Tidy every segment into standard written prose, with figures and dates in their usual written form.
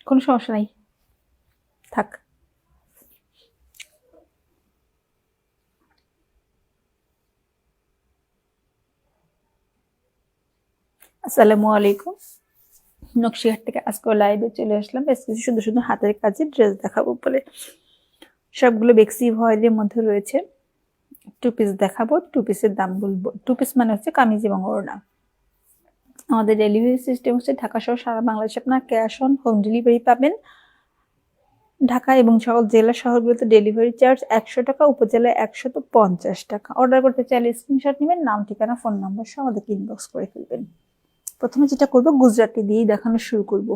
কোনো সমস্যা নাই, থাক। আসসালামু আলাইকুম, নকশিহাট থেকে আজকে লাইভে চলে আসলাম। বেশ কিছু সুন্দর সুন্দর হাতের কাজের ড্রেস দেখাবো বলে। সবগুলো বেক্সি ভয়েলের মধ্যে রয়েছে। টু পিস দেখাবো, টু পিসের দাম বলবো। টু পিস মানে হচ্ছে কামিজ এবং ওড়না। আমাদের ডেলিভারি সিস্টেম হচ্ছে ঢাকা সহ সারা বাংলাদেশে আপনার ক্যাশ অন হোম ডেলিভারি পাবেন। ঢাকা এবং সকল জেলা শহরগুলোতে ডেলিভারি চার্জ 100 টাকা, উপজেলায় 150 টাকা। অর্ডার করতে চাইলে স্ক্রিনশট নেবেন, নাম ঠিকানা ফোন নাম্বার সহ আমাদেরকে ইনবক্স করে ফেলবেন। প্রথমে যেটা করবো গুজরাটি দিয়েই দেখানো শুরু করব।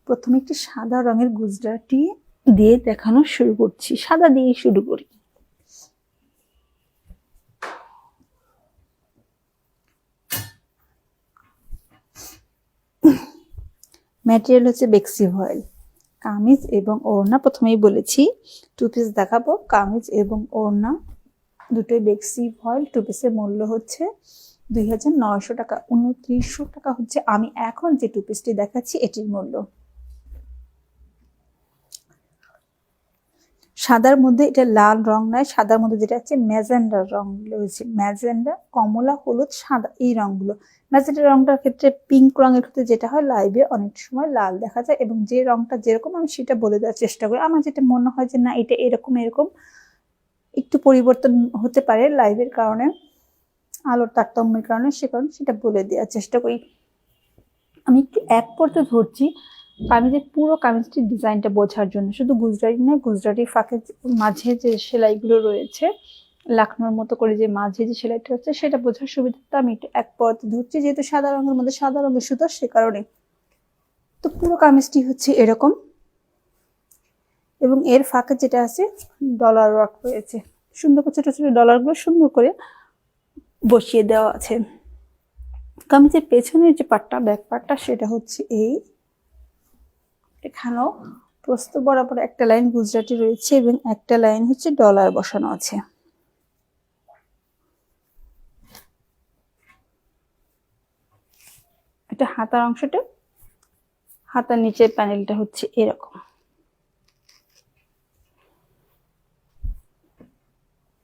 প্রথমে একটি সাদা রঙের গুজরাটি দিয়ে দেখানো শুরু করছি। সাদা দিয়ে শুরু করি। ম্যাটেরিয়াল হচ্ছে বেক্সি ভয়েল। কামিজ এবং ওড়না প্রথমেই বলেছি টু পিস দেখাবো। কামিজ এবং ওড়না দুটোই বেক্সি ভয়েল। টু পিসের মূল্য হচ্ছে 2900 টাকা। 2900 টাকা হচ্ছে আমি এখন যে টু পিসটি দেখাচ্ছি এটির মূল্য। সাদার মধ্যে এটা লাল রং নয়, সাদার মধ্যে যেটা হচ্ছে ম্যাজেন্ডার রং রয়েছে। ম্যাজেন্ডা, কমলা, হলুদ, সাদা, এই রংগুলো। ম্যাজেন্ডা রংটার ক্ষেত্রে, পিঙ্ক রঙের ক্ষেত্রে যেটা হয় লাইভে অনেক সময় লাল দেখা যায়, এবং যে রংটা যেরকম আমি সেটা বলে দেওয়ার চেষ্টা করি। আমার যেটা মনে হয় যে না এটা এরকম এরকম একটু পরিবর্তন হতে পারে লাইভের কারণে, আলোর তারতম্যের কারণে, সে কারণে সেটা বলে দেওয়ার চেষ্টা করি। আমি একটু এক পড়তে ধরছি কামিজের পুরো কামিজটির ডিজাইনটা বোঝার জন্য। শুধু গুজরাটি নয়, গুজরাটির ফাঁকে মাঝে যে সেলাইগুলো রয়েছে, লাখনোর মতো করে যে মাঝে যে সেলাইটা হচ্ছে সেটা বোঝার সুবিধাটা আমি একটু এক পড়তে ধরছি, যেহেতু সাদা রঙের মধ্যে সাদা রঙের সুতো, সে কারণে। তো পুরো কামিজটি হচ্ছে এরকম, এবং এর ফাঁকে যেটা আছে ডলার ওয়ার্ক রয়েছে। সুন্দর করে ছোট ছোট ডলারগুলো সুন্দর করে বসিয়ে দেওয়া আছে। কামিজের পেছনের যে পাটটা, ব্যাক পাটটা, সেটা হচ্ছে এই। এখানেও প্রস্থ বরাবর একটা লাইন গুজরাটি রয়েছে এবং একটা লাইন হচ্ছে ডলার বসানো আছে। এটা হাতার অংশটা, হাতার নিচের প্যানেলটা হচ্ছে এরকম।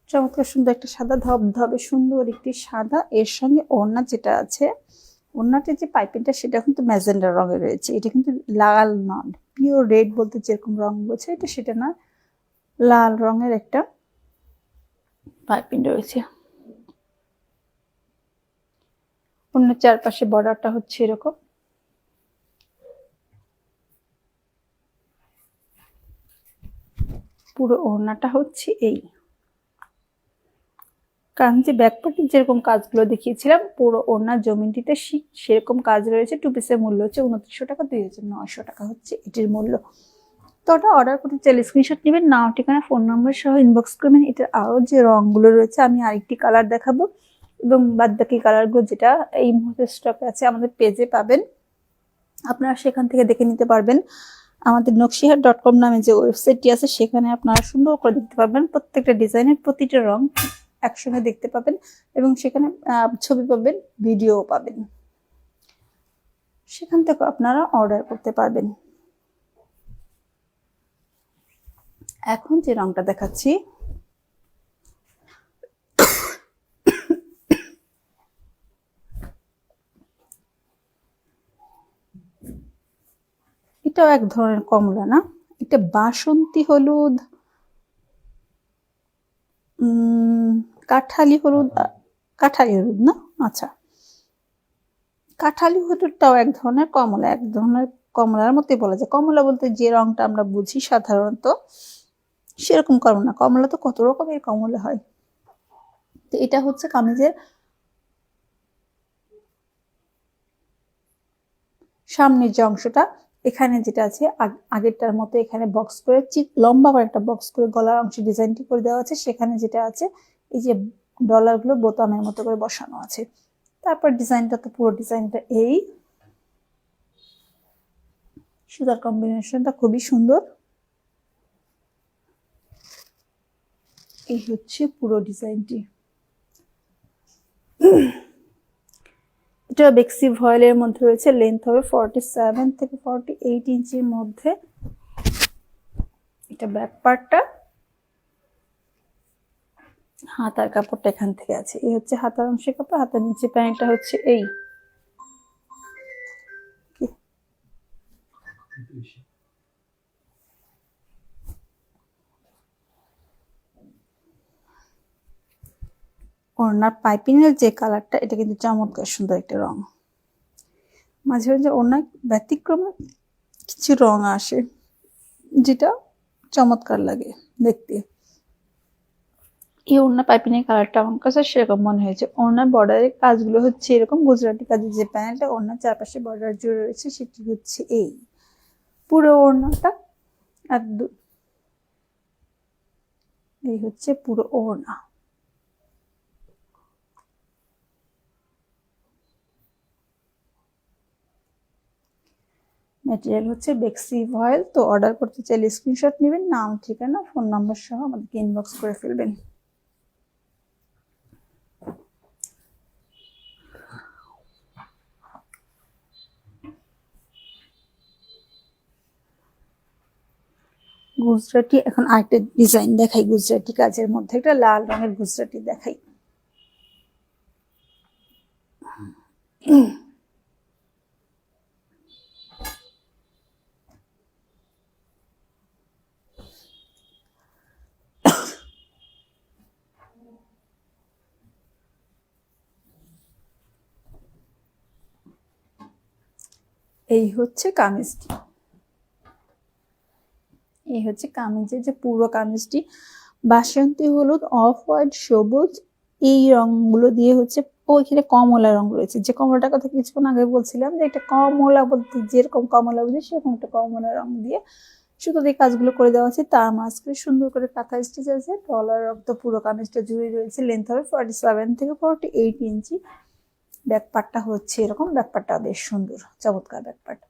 চমৎকার সুন্দর একটা সাদা ধবধবে সুন্দর একটি সাদা, এর সঙ্গে ওড়না যেটা আছে, ওড়নাটির যে পাইপিংটা সেটা কিন্তু ম্যাজেন্ডা রঙের রয়েছে। এটা কিন্তু লাল নয়, পিওর রেড বলতে যেরকম রং বলছে এটা সেটা না, লাল রঙের একটা পাইপিং রয়েছে। ওড়নার চারপাশে বর্ডারটা হচ্ছে এরকম। পুরো ওড়নাটা হচ্ছে এই। কারণ যে ব্যাকপার্টের যেরকম কাজগুলো দেখিয়েছিলাম, পুরো ওড়নার জমিনটিতে সেরকম কাজ রয়েছে। টু পিসের মূল্য হচ্ছে 2900 টাকা। 2900 টাকা হচ্ছে এটির মূল্য। তো ওটা অর্ডার করতে চাইলে স্ক্রিনশট নেবেন, নাম ঠিকানা ফোন নাম্বার সহ ইনবক্স করবেন। এটার আরও যে রঙগুলো রয়েছে আমি আরেকটি কালার দেখাবো, এবং বাদ বাকি কালারগুলো যেটা এই মুহূর্তে স্টকে আছে আমাদের পেজে পাবেন, আপনারা সেখান থেকে দেখে নিতে পারবেন। আমাদের নকশিহাট.com নামে যে ওয়েবসাইটটি আছে সেখানে আপনারা সুন্দর করে দেখতে পারবেন প্রত্যেকটা ডিজাইনের প্রতিটা রং একসঙ্গে দেখতে পাবেন, এবং সেখানে ছবি পাবেন, ভিডিও পাবেন। সেখান থেকে আপনারা অর্ডার করতে পারবেন। এখন যে রংটা দেখাচ্ছি, এটাও এক ধরনের কমলা না, এটা বাসন্তী হলুদ, কাঠালি হলুদ। কাঠালি হলুদ না, আচ্ছা, কাঠালি হলুদটাও এক ধরনের কমলা, এক ধরনের কমলার মতোই বলা যায়। কমলা বলতে যে রংটা আমরা বুঝি সাধারণত সেরকম কমলা। কমলা তো কত রকমের কমলা হয়। তো এটা হচ্ছে কামিজের সামনের যে অংশটা, এখানে যেটা আছে আগেরটার মতো এখানে বক্স করে লম্বা করে একটা বক্স করে গলার অংশে ডিজাইনটি করে দেওয়া আছে। সেখানে যেটা আছে এই যে ডলারগুলো বোতামের মতো করে বসানো আছে। তারপর ডিজাইনটা, তো পুরো ডিজাইনটা এই। সুতার কম্বিনেশনটা খুবই সুন্দর। এই হচ্ছে পুরো ডিজাইনটি। এটা বেক্সি ভয়েলের মধ্যে রয়েছে, লেন্থ হবে 47 থেকে 48 ইঞ্চির মধ্যে। এটা ব্যাক পার্টটা, হাতার কাপড়টা এখান থেকে আছে। এই হচ্ছে হাতার অংশের কাপড়, হাতার নিচে প্যান্টটা হচ্ছে এই। ওড়নার পাইপিং এর যে কালারটা, এটা কিন্তু চমৎকার সুন্দর একটা রং। মাঝে মাঝে ওড়নার ব্যতিক্রমে কিছু রং আসে, যেটা চমৎকার লাগে দেখতে। এই ওড়না পাইপিং এর কালারটা আমার কাছে সেরকম মনে হয়েছে। ওড়নার বর্ডারের কাজগুলো হচ্ছে এরকম গুজরাটি কাজের যে প্যানেলটা ওড়নার চারপাশে বর্ডার জুড়ে রয়েছে, সেটি হচ্ছে এই পুরো ওড়নাটা। আর এই হচ্ছে পুরো ওড়না। ম্যাটেরিয়াল হচ্ছে বেক্সি ভয়েল। তো অর্ডার করতে চাইলে স্ক্রিনশট নেবেন, নাম, ঠিকানা, ফোন নাম্বার সহ আমাদেরকে ইনবক্স করে ফেলবেন। গুজরাটি এখন আরেকটা ডিজাইন দেখাই, গুজরাটি কাজের মধ্যে একটা লাল রঙের গুজরাটি দেখাই। এই হচ্ছে কামিজটি। এই হচ্ছে কামিজের যে পুরো কামিজটি, বাসন্তী হলুদ, অফ হোয়াইট, সবুজ, এই রংগুলো দিয়ে হচ্ছে। ওইখানে কমলা রং রয়েছে, যে কমলাটার কথা কিছুক্ষণ আগে বলছিলাম, যে একটা কমলা বলতে যেরকম কমলা বুঝি সেরকম একটা কমলা রং দিয়ে সুতো দিয়ে কাজগুলো করে দেওয়া আছে। তার মাঝখানে সুন্দর করে কাঁথা স্টিচ আছে। ডলার তো পুরো কামিজটা জুড়ে রয়েছে। লেন্থ হবে 47 থেকে 48 ইঞ্চি। ব্যাক পার্টটা হচ্ছে এরকম, ব্যাক পার্টটা বেশ সুন্দর, চমৎকার ব্যাক পার্ট।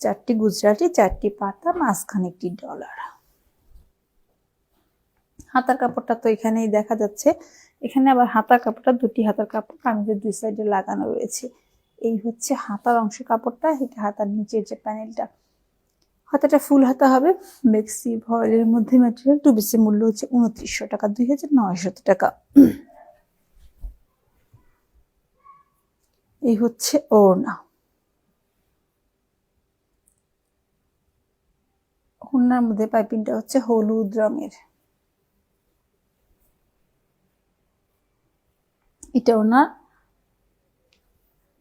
4টি গুজরাটি, 4টি পাতা, মাঝখানে একটি ডলার। হাতার কাপড়টা তো এখানেই দেখা যাচ্ছে। এখানে আবার হাতার কাপড়টা, দুটি হাতার কাপড় কামিজের দুই সাইডে লাগানো রয়েছে। এই হচ্ছে হাতার অংশের কাপড়টা। এটা হাতার নিচের যে প্যানেলটা, হাতাটা ফুল হাতা হবে। বেক্সি ভয়েলের মধ্যে ম্যাটেরিয়াল। 2 পিসের মূল্য হচ্ছে 2900 টাকা, 2900 টাকা। এই হচ্ছে ওড়না। ওড়নার মধ্যে পাইপিংটা হচ্ছে হলুদ রঙের। এটা ওনার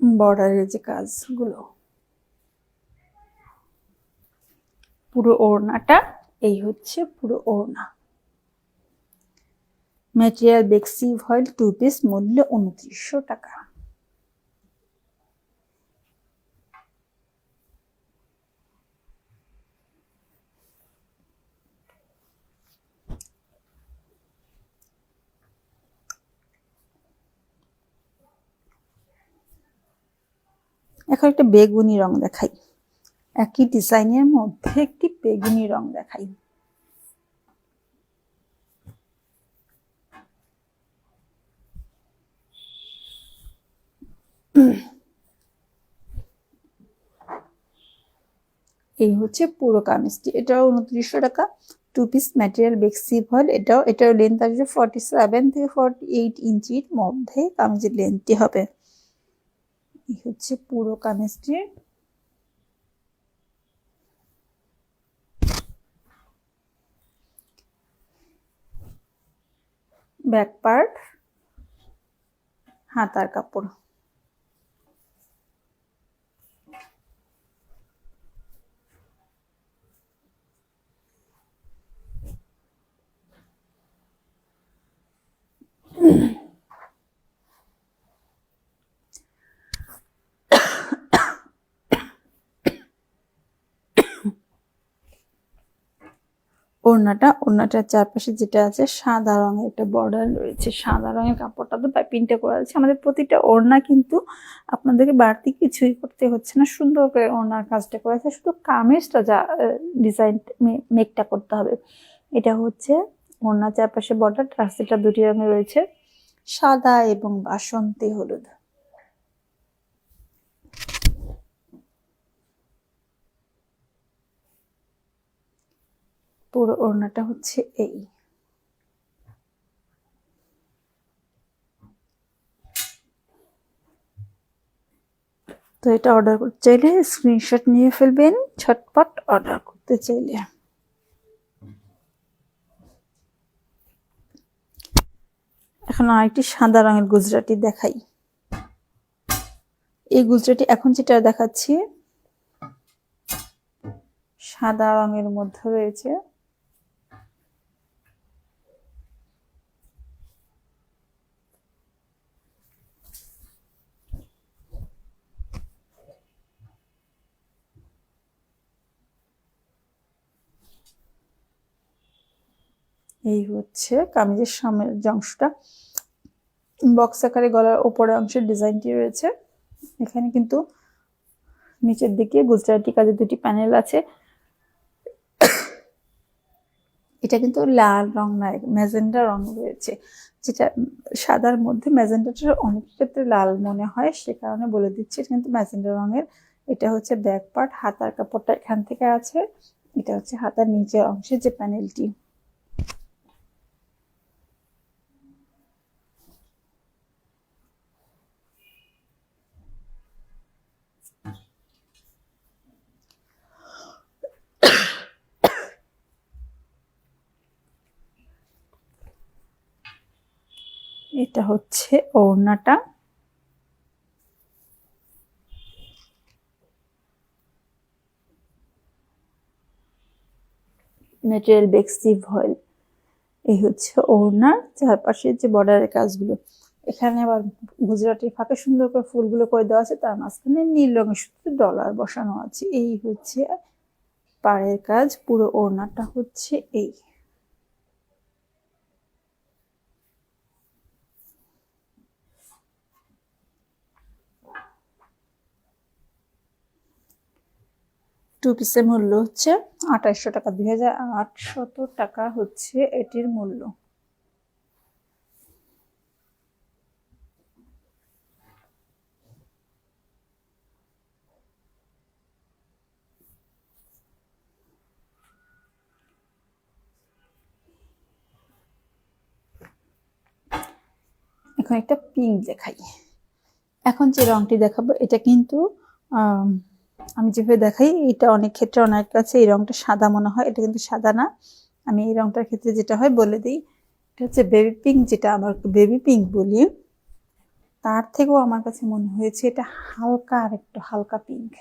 বর্ডারের যে কাজগুলো, পুরো ওড়নাটা। এই হচ্ছে পুরো ওড়না। ম্যাটেরিয়াল বেক্সি ভয়েল, 2 পিস, মূল্য 2900 টাকা। এখন একটা বেগুনি রং দেখাই। একই ডিজাইনের মধ্যে একটি বেগুনি রং দেখাই। এই হচ্ছে পুরো কামিজটি। এটাও 2900 টাকা। 2 পিস, ম্যাটেরিয়াল বেক্সি ভয়েল। এটাও লেন্থ আসবে 47 থেকে 48 ইঞ্চির মধ্যে কামিজের লেন্থটি হবে। এই হচ্ছে পুরো কামিজটির ব্যাক পার্ট, হাতার কাপড়। ওড়নাটার চারপাশে যেটা আছে সাদা রঙের একটা বর্ডার রয়েছে, সাদা রঙের কাপড়টা তো পাইপিংটা করা আছে। আমাদের প্রতিটা ওড়না কিন্তু আপনাদেরকে বাড়তি কিছুই করতে হচ্ছে না, সুন্দর করে ওড়নার কাজটা করা আছে, শুধু কামিজটা যা ডিজাইন মেকটা করতে হবে। এটা হচ্ছে ওড়নার চারপাশে বর্ডার, টার্সেলটা দুটি রঙে রয়েছে, সাদা এবং বাসন্তী হলুদ। পুরো ওড়নাটা হচ্ছে এই। তো এটা অর্ডার করতে চাইলে স্ক্রিনশট নিয়ে ফেলবেন, ঝটপট অর্ডার করতে চাইলে। এখন আরেকটি সাদা রঙের গুজরাটি দেখাই। এই গুজরাটি এখন যেটা দেখাচ্ছি সাদা রঙের মধ্যে রয়েছে, এই হচ্ছে কামিজের সামনের যে অংশটা, বক্স আকারে গলার ওপরের অংশের ডিজাইনটি রয়েছে। এখানে কিন্তু নিচের দিকে গুজরাটি কাজের দুটি প্যানেল আছে। এটা কিন্তু লাল রং নয়, ম্যাজেন্ডা রং রয়েছে, যেটা সাদার মধ্যে ম্যাজেন্ডাটা অনেক ক্ষেত্রে লাল মনে হয়, সে কারণে বলে দিচ্ছি এটা কিন্তু ম্যাজেন্ডা রঙের। এটা হচ্ছে ব্যাক পার্ট, হাতার কাপড়টা এখান থেকে আছে। এটা হচ্ছে হাতার নিচের অংশের যে প্যানেলটি। এটা হচ্ছে ওড়নাটা, ম্যাটেরিয়াল বেক্সি ভয়েল। এই হচ্ছে ওড়নার চারপাশের যে বর্ডারের কাজগুলো। এখানে আবার গুজরাটির ফাঁকে সুন্দর করে ফুলগুলো করে দেওয়া আছে, তার মাঝখানে নীল রঙের শুধু ডলার বসানো আছে। এই হচ্ছে পাড়ের কাজ, পুরো ওড়নাটা হচ্ছে এই। টু পিসের মূল্য হচ্ছে 2800 টাকা, 2800 টাকা হচ্ছে এটির মূল্য। এখন একটা পিঙ্ক দেখাই। এখন যে রংটি দেখাবো এটা কিন্তু আমি যেভাবে দেখাই এটা অনেক ক্ষেত্রে অনেক কাছে এই রংটা সাদা মনে হয়, এটা কিন্তু সাদা না। আমি এই রংটার ক্ষেত্রে যেটা হয় বলে দিই, এটা হচ্ছে বেবি পিঙ্ক, যেটা আমরা বেবি পিঙ্ক বলি, তার থেকেও আমার কাছে মনে হয়েছে এটা হালকা, আর একটু হালকা পিঙ্ক।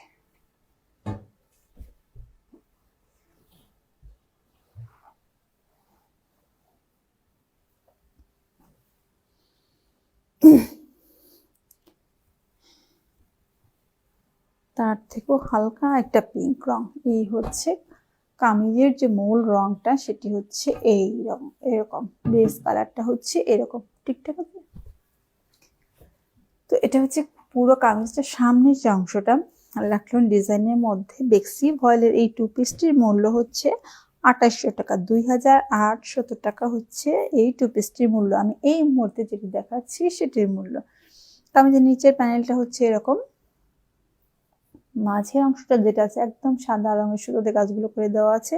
তার থেকেও হালকা একটা পিঙ্ক রং। এই হচ্ছে কামিজের যে মূল রংটা, সেটি হচ্ছে এই রং, এরকম বেস কালারটা হচ্ছে এরকম, ঠিকঠাক আছে। তো এটা হচ্ছে পুরো কামিজটার সামনের যে অংশটা, লাকলন ডিজাইনের মধ্যে বেক্সি ভয়েলের এই টু পিসটির মূল্য হচ্ছে 2800 টাকা, 2800 টাকা হচ্ছে এই টু পিসটির মূল্য। আমি এই মুহূর্তে যেটি দেখাচ্ছি সেটির মূল্য। কামিজের নিচের প্যানেলটা হচ্ছে এরকম, মাঝের অংশটা যেটা আছে একদম সাদা রঙের সুতোতে কাজগুলো করে দেওয়া আছে।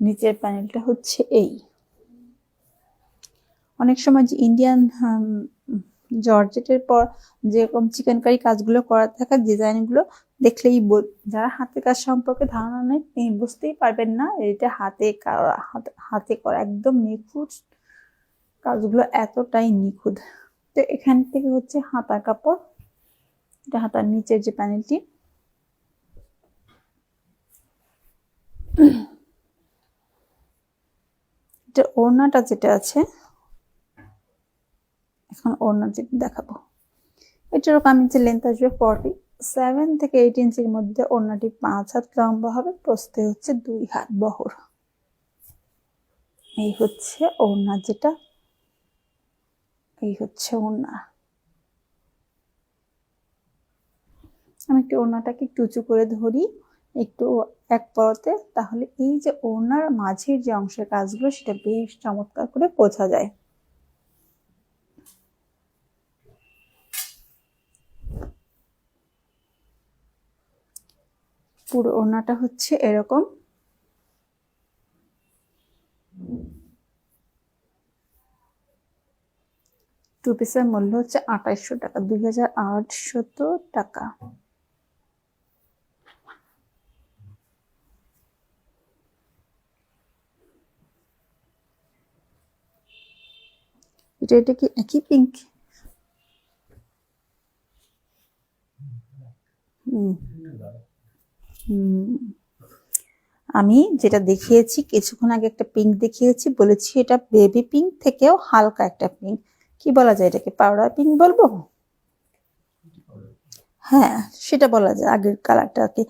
নিচের প্যানেলটা হচ্ছে এই। অনেক সময় যে ইন্ডিয়ান জর্জেটের পর যেরকম চিকেনকারি কাজগুলো করা থাকা ডিজাইনগুলো দেখলেই যারা হাতের কাজ সম্পর্কে ধারণা নেই তিনি বুঝতেই পারবেন না এটা হাতে করা একদম নিখুঁত কাজগুলো, এতটাই নিখুঁত। তো এখান থেকে হচ্ছে হাতার কাপড়, এটা হাতার নিচের যে প্যানেলটি, এটা ওড়নাটা যেটা আছে, এখন ওড়না যেটা দেখাবো এটারও কামিজের লেন্থ আসবে থেকে 8 ইঞ্চির মধ্যে ওড়নাটি 5 হাত লম্বা হবে, প্রস্থে হচ্ছে 2 হাত বহর। এই হচ্ছে ওড়না, যেটা এই হচ্ছে ওড়না। আমি একটু ওড়নাটাকে একটু উঁচু করে ধরি একটু এক পরতে, তাহলে এই যে ওড়নার মাঝের যে অংশের কাজগুলো সেটা বেশ চমৎকার করে বোঝা যায়। পুরো ওড়নাটা হচ্ছে এরকম। টু পিসের মূল্য হচ্ছে 2800 টাকা, 2800 টাকা। এটা কি একই পিঙ্ক? আমি যেটা দেখিয়েছি কিছুক্ষণ আগে, একটা পিঙ্ক দেখিয়েছি, বলেছি এটা বেবি পিঙ্ক থেকেও হালকা একটা পিঙ্ক। কি বলা যায় এটাকে? পাউডার পিঙ্ক বলবো? হ্যাঁ, সেটা বলা যায় আগের কালারটাকে।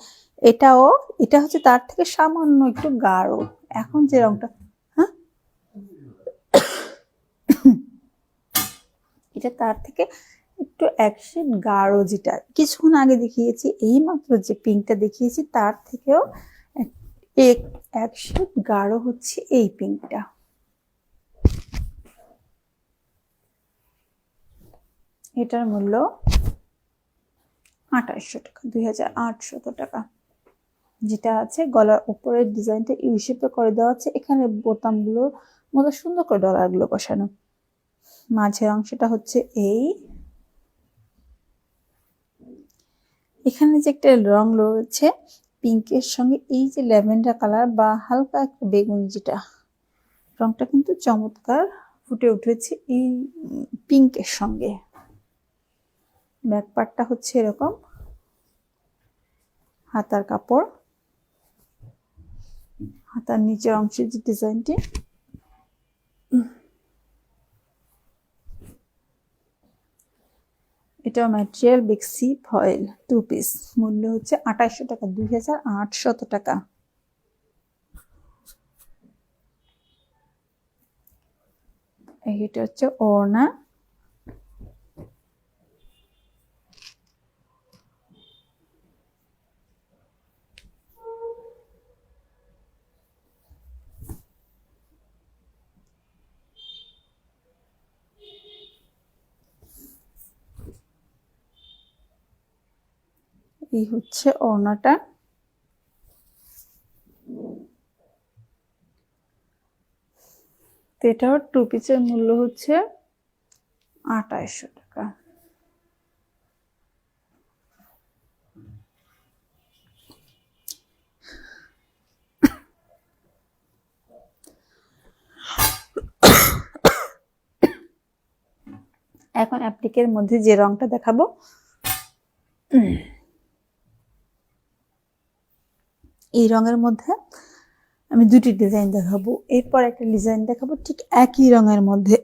এটা হচ্ছে তার থেকে সামান্য একটু গাঢ়। এখন যে রংটা, হ্যাঁ, এটা তার থেকে একটু এক শেড গাঢ়। যেটা কিছুক্ষণ আগে দেখিয়েছি, এই মাত্র যে পিঙ্কটা দেখিয়েছি তার থেকেও এক শেড গাঢ় হচ্ছে এই পিঙ্কটা। এটার মূল্য 2800 টাকা, 2800 টাকা। যেটা আছে গলার উপরের ডিজাইনটা ইউ শেপে করে দেওয়া আছে, এখানে বোতামগুলোর মধ্যে সুন্দর করে ডলারগুলো বসানো। মাঝের অংশটা হচ্ছে এই, এখানে যে একটা রং রয়েছে পিঙ্কের সঙ্গে, এই যে ল্যাভেন্ডার কালার বা হালকা একটা বেগুনি, যেটা রংটা কিন্তু চমৎকার ফুটে উঠেছে এই পিঙ্কের সঙ্গে। ব্যাক পার্টটা হচ্ছে এরকম, হাতার কাপড়, হাতার নিচের অংশের যে ডিজাইনটি, এটা ম্যাটেরিয়াল বেক্সি ফয়েল, টু পিস, মূল্য হচ্ছে 2800 টাকা, 2800 টাকা। এটা হচ্ছে ওড়না। এই হচ্ছে ওড়নাটা। এটাও টু পিসের মূল্য হচ্ছে 2800 টাকা। এখন অ্যাপ্লিকের মধ্যে যে রংটা দেখাবো, এই রঙের মধ্যে আমি দুটি ডিজাইন দেখাবো, এরপর একটা ডিজাইন দেখাবো ঠিক একই রঙের মধ্যে।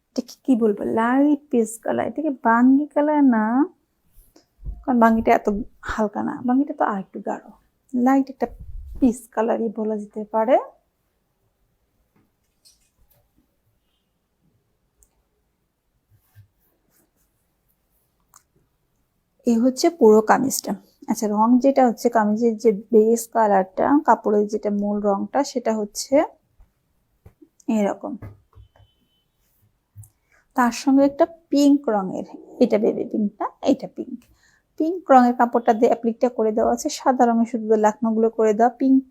এটাকে কি বলবো, লাইট পিস কালার। এটাকে বাঙ্গি কালার না, কারণ বাঙ্গিটা এত হালকা না, বাঙ্গিটা তো আর একটু গাঢ়, লাইট একটা পিস কালারই বলা যেতে পারে। এই হচ্ছে পুরো কামিজটা। আচ্ছা, রং যেটা হচ্ছে কামিজের যে বেস কালারটা, কাপড়ের যেটা মূল রংটা, সেটা হচ্ছে এরকম। তার সঙ্গে একটা পিঙ্ক রঙের, এটা বেবি পিঙ্ক না, এটা পিঙ্ক, পিঙ্ক রঙের কাপড়টা দিয়ে অ্যাপ্লিকটা করে দেওয়া আছে। সাদা রঙের শুধু লাকনোগুলো করে দেওয়া, পিঙ্ক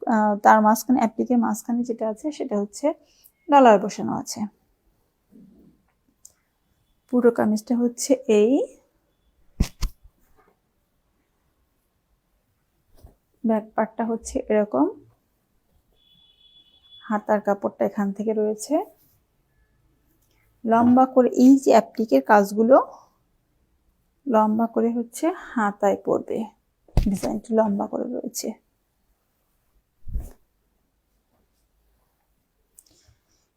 তার মাঝখানে, অ্যাপ্লিকের মাঝখানে যেটা আছে সেটা হচ্ছে ডলার বসানো আছে। পুরো কামিজটা হচ্ছে এই। ব্যাক পার্টটা হচ্ছে এরকম, হাতার কাপড়টা এখান থেকে রয়েছে লম্বা করে, এই যে অ্যাপ্লিকের কাজগুলো লম্বা করে হচ্ছে হাতায় পড়বে, ডিজাইনটা লম্বা করে রয়েছে।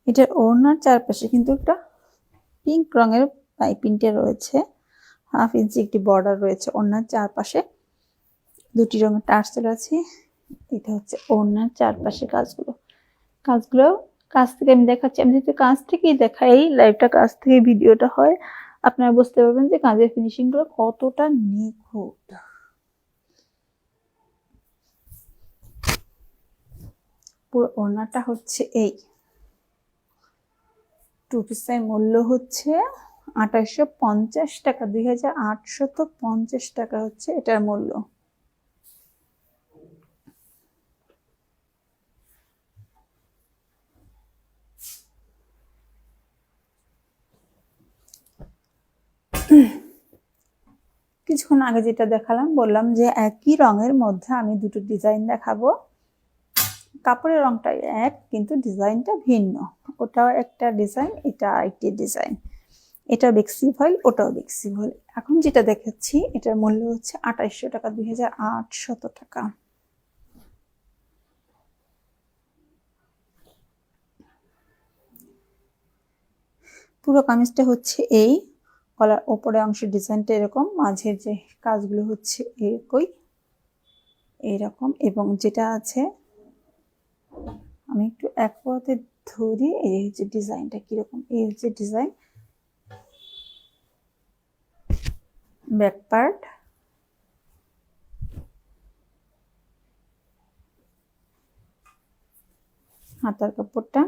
এটার ওড়নার চারপাশে কিন্তু একটা পিঙ্ক রঙের পাইপিংটা রয়েছে, হাফ ইঞ্চি একটি বর্ডার রয়েছে। ওড়নার চারপাশে দুটি রঙের টার্সেল আছে। এটা হচ্ছে ওড়নার চারপাশে কাজগুলো। কাছ থেকে আমি দেখাচ্ছি। আমি যেহেতু কাছ থেকেই দেখাই, লাইভটা কাছ থেকে ভিডিওটা হয়, আপনারা বুঝতে পারবেন যে কাজের ফিনিশিং গুলো কতটা নিখুঁত। পুরো ওড়নাটা হচ্ছে এই। টু পিসের মূল্য হচ্ছে 2850 টাকা, 2850 টাকা হচ্ছে এটার মূল্য। কিছুক্ষণ আগে যেটা দেখালাম, বললাম যে একই রঙের মধ্যে আমি দুটো ডিজাইন দেখাবো। কাপড়ের রংটা এক, কিন্তু ডিজাইনটা ভিন্ন। ওটাও একটা ডিজাইন, এটা আরেকটি ডিজাইন। এটা বেক্সি ফয়েল, ওটাও বেক্সি ফয়েল। এখন যেটা দেখাচ্ছি এটার মূল্য হচ্ছে 2800 টাকা, 2800 টাকা। পুরো কামিজটা হচ্ছে এই। গলার ওপরে অংশের ডিজাইনটা এরকম, মাঝের যে কাজগুলো হচ্ছে এইরকম। এবং যেটা আছে, আমি একটু এক হাতে ধরি, এই হচ্ছে ডিজাইনটা কিরকম। এই হচ্ছে ডিজাইন। ব্যাক পার্ট, হাতার কাপড়টা,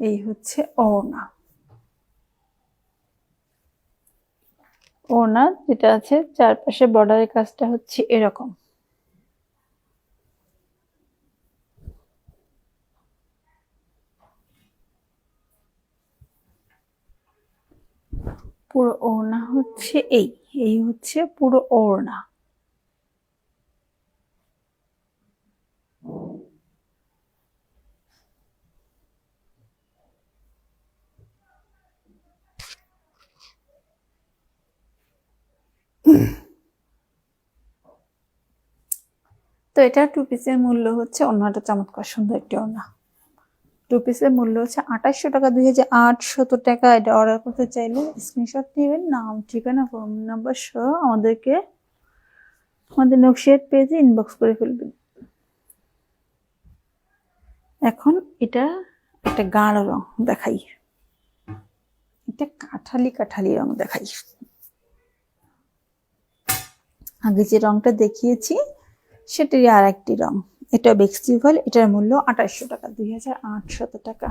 এই হচ্ছে ওড়না। ওড়না যেটা আছে চারপাশে বর্ডারের কাজটা হচ্ছে এরকম। পুরো ওড়না হচ্ছে এই হচ্ছে পুরো ওড়না। তো এটা টু পিসের মূল্য হচ্ছে, ওড়নাটা চমৎকার সুন্দর একটি ওড়না। টু পিসের মূল্য হচ্ছে 2800 টাকা, 2800 টাকা। এটা অর্ডার করতে চাইলে স্ক্রিনশট নেবেন, নাম, ঠিকানা, ফোন নাম্বার সহ আমাদের নকশিয়াত পেজে ইনবক্স করে ফেলবেন। এখন এটা একটা গাঢ় রং দেখাই, এটা কাঠালি রং দেখাই। আগে যে রংটা দেখিয়েছি সেটারই আর একটি রং। এটা বেক্সি ফয়েল, এটার মূল্য 2800 টাকা, 2800 টাকা।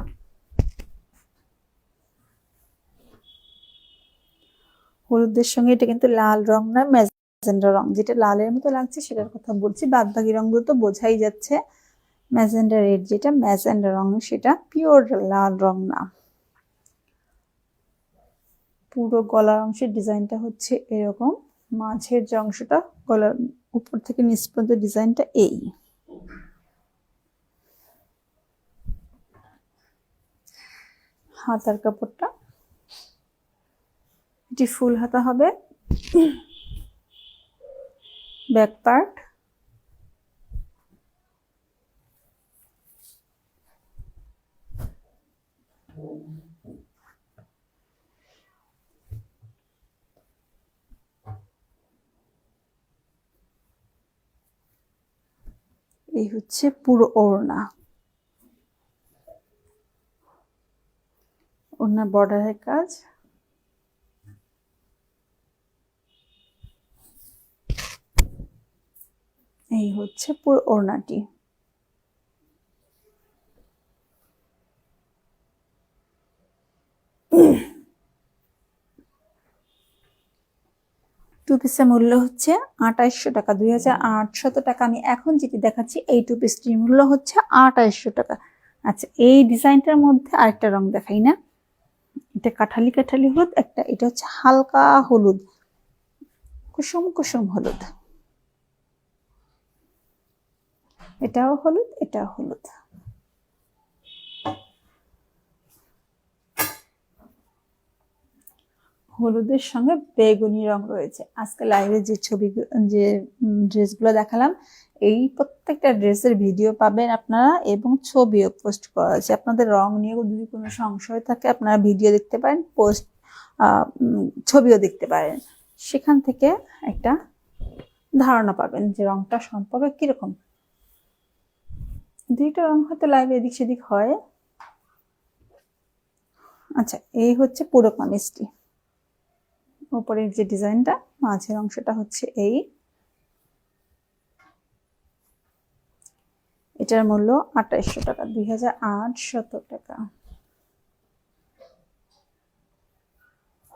হলুদের সঙ্গে এটা কিন্তু লাল রং না, ম্যাজেন্ডা রং। যেটা লালের মতো লাগছে সেটার কথা বলছি, বাদ বাকি রংগুলো তো বোঝাই যাচ্ছে। ম্যাজেন্ডা রেড, যেটা ম্যাজেন্ডা রং, সেটা পিওর লাল রং না। পুরো গলার অংশের ডিজাইনটা হচ্ছে এরকম। মাঝের যে অংশটা, গলার উপর থেকে নিচ পর্যন্ত ডিজাইনটা এই। হাতার কাপড়টা এটি ফুল হাতা হবে। ব্যাক পার্ট, এই হচ্ছে পুরো ওড়না। ওড়না বর্ডারের কাজ, এই হচ্ছে পুরো ওড়নাটি। টু পিসের মূল্য হচ্ছে 2800 টাকা, 2800 টাকা। আমি এখন যেটি দেখাচ্ছি এই টু পিসটির মূল্য হচ্ছে 2800 টাকা। আচ্ছা, এই ডিজাইনটার মধ্যে আরেকটা রং দেখাই না, এটা কাঠালি হলুদ একটা, এটা হচ্ছে হালকা হলুদ, কুসুম হলুদ। এটাও হলুদ, এটাও হলুদ। হলুদের সঙ্গে বেগুনি রং রয়েছে। আজকে লাইভে যে যে ড্রেসগুলো দেখালাম, এই প্রত্যেকটা ড্রেসের ভিডিও পাবেন আপনারা এবং ছবিও পোস্ট করা আছে। আপনাদের রং নিয়ে যদি কোনো সংশয় থাকে আপনারা ভিডিও দেখতে পারেন, ছবিও দেখতে পারেন, সেখান থেকে একটা ধারণা পাবেন যে রংটা সম্পর্কে কিরকম। দুইটা রং হয়তো লাইভে এদিক সেদিক হয়। আচ্ছা, এই হচ্ছে পুরো কামিজটি। উপরের যে ডিজাইনটা, মাঝের অংশটা হচ্ছে এই। এটার মূল্য 2800 টাকা, 2800 টাকা।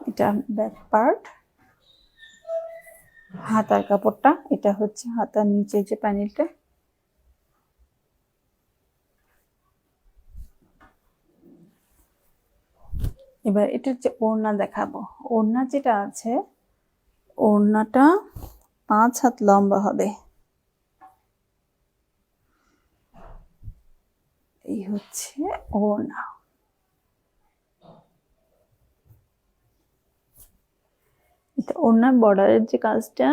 এটা ব্যাক পার্ট, হাতার কাপড়টা, এটা হচ্ছে হাতার নিচে যে প্যানেলটা। এবার এটার যে ওড়না দেখাবো, ওড়না যেটা আছে, ওড়নাটা 5 হাত লম্বা হবে। এই হচ্ছে ওড়না। ওড়নার বর্ডারের যে কাজটা,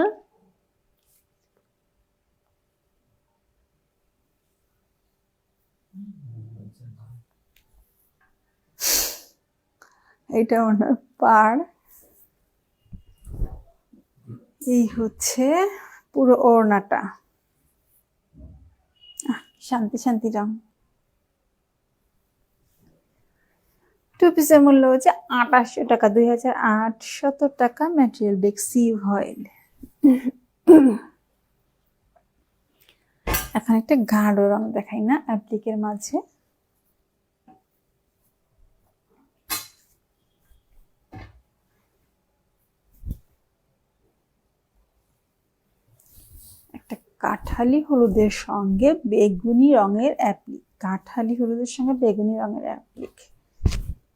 এটা ওড়নার পাড়। এই হচ্ছে পুরো ওড়নাটা। শান্তি শান্তি রং। টু পিসের মূল্য হচ্ছে 2800 টাকা, 2800 টাকা। ম্যাটেরিয়াল বেক্সি অয়েল। এখন একটা গাঢ় রং দেখাই না অ্যাপ্লিকের মাঝে। একটা কাঠালি হলুদের সঙ্গে বেগুনি রঙের অ্যাপ্লিক। কাঠালি হলুদের সঙ্গে বেগুনি রঙের অ্যাপ্লিক।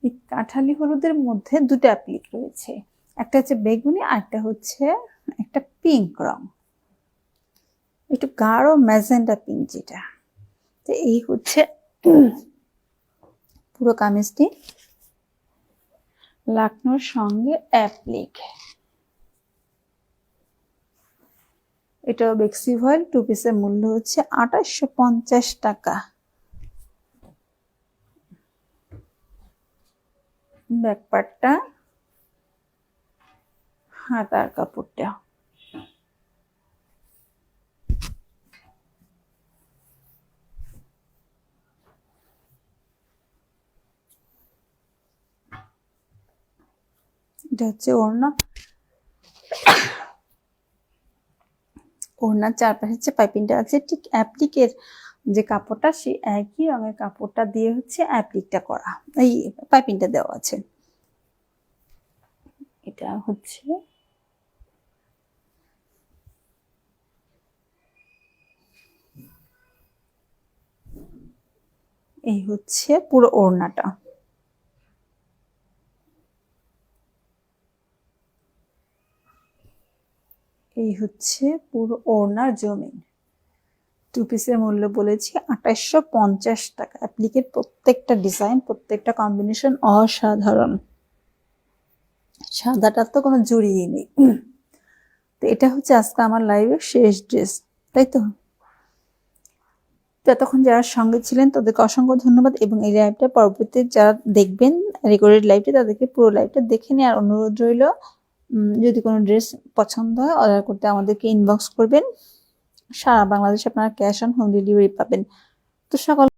এই কাঠালি হলুদের মধ্যে দুটো অ্যাপ্লিক রয়েছে, একটা হচ্ছে বেগুনি আর একটা হচ্ছে একটা পিঙ্ক রং, একটু গাঢ় ম্যাজেন্টা পিঙ্ক যেটা। তো এই হচ্ছে পুরো কামিজটি, লাকনোর সঙ্গে অ্যাপ্লিক। এটাও বেক্সি অয়েল। টু পিসের মূল্য হচ্ছে 2850 টাকা। ব্যাক পার্টটা, হাতার কাপড়টা। এটা হচ্ছে ওড়না। ওড়নার চারপাশে যে পাইপিংটা আছে, ঠিক অ্যাপ্লিকের যে কাপড়টা, সেই একই রঙের কাপড়টা দিয়ে হচ্ছে অ্যাপ্লিকটা করা, এই পাইপিংটা দেওয়া আছে। এটা হচ্ছে এই হচ্ছে পুরো ওড়নাটা। এই হচ্ছে পুরো ওড়নার জমিন। টু পিসের মূল্য বলেছি 2850 টাকা। অ্যাপ্লিকের প্রত্যেকটা ডিজাইন, প্রত্যেকটা কম্বিনেশন অসাধারণ। সাদাটার তো কোনো জুড়িই নেই। তো এটা হচ্ছে আজকে আমার লাইভের শেষ ড্রেস, তাই তো? এতক্ষণ যারা সঙ্গে ছিলেন তাদেরকে অসংখ্য ধন্যবাদ, এবং এই লাইভটা পরবর্তীতে যারা দেখবেন রেকর্ডেড লাইভটা, তাদেরকে পুরো লাইভটা দেখে নেওয়ার অনুরোধ রইল। যদি কোনো ড্রেস পছন্দ হয় অর্ডার করতে আমাদেরকে ইনবক্স করবেন। সারা বাংলাদেশে আপনারা ক্যাশ অন হোম ডেলিভারি পাবেন। তো সকল